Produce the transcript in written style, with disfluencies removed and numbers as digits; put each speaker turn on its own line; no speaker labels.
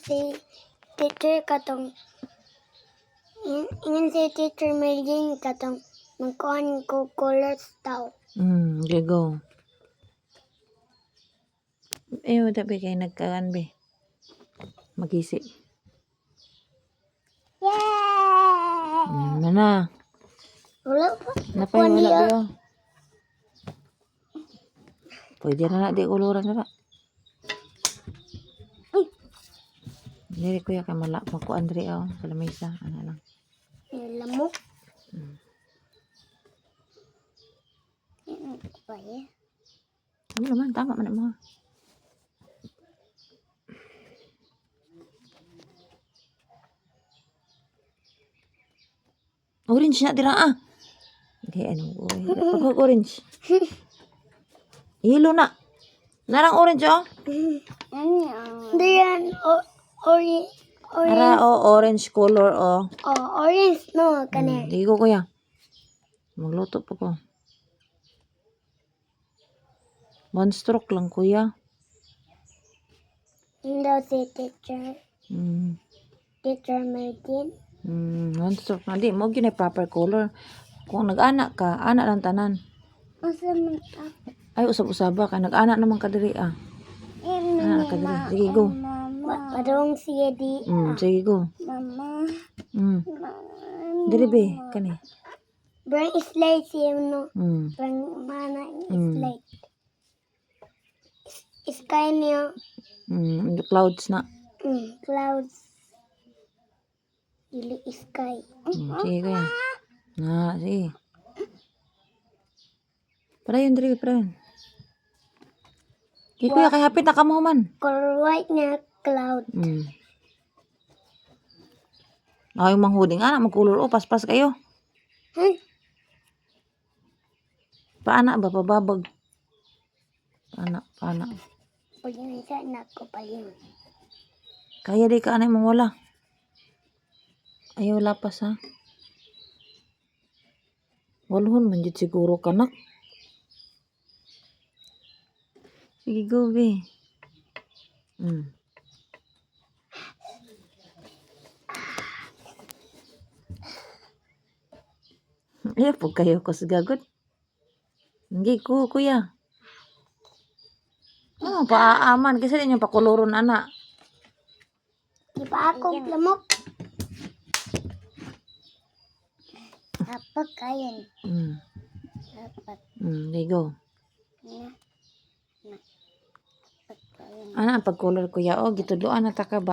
si teacher katong ingon si teacher Melding katong magkuhan ko colors daw.
Okay, go. Wala be kay nagkaan be. Magisi.
Yay!
Mana?
Wala pa.
Napay wala be oh. Pwede na di kuluran na. Dili kuya kay makuan diri oh sa lamesa ana lang.
Lamok.
Ano naman tama man mo. Orange na dira ah. Okay, ano pag orange. Yellow na. Narang orange oh.
Diyan orange.
Ara oh orange color oh.
Oh, orange no kani.
Digo kuya. Magluto pa ko. 1 stroke lang kuya.
Daw si teacher. Teacher Melding.
1 stroke na di mo gyud proper color. Kung nag-anak ka, anak lang tanan.
Asa man ta?
Ay usab-usaba ka nag-anak naman ka diri ah. Anak ka diri. Sige go.
Padung siya di.
Sige go.
Mama.
Diri be kani.
Bring slide siya no. Bring mana slide. Sky niya.
The clouds na.
Clouds. Ili sky.
Sige kuya. Na, sige. Parayon diri parayon. Kay kuya kay hapit na kamo man.
Color white na cloud.
Ay manghuding ana magkulor o paspas kayo. Paana ba pababag? Paana.
Pagyan sa anak ko palin.
Kaya di ka anay mong wala. Ayaw lapas ha. Walhon man jud siguro kanak. Sige go be. Ayaw po kayo ko sa gagot. Hindi ko kuya. Paaaman kasi rin yung pakuluron anak.
Di ba ako lamok? Apa kayan? Dapat.
There you go. Ana ang pagkulor kuya o gitudloan na ta ka ba?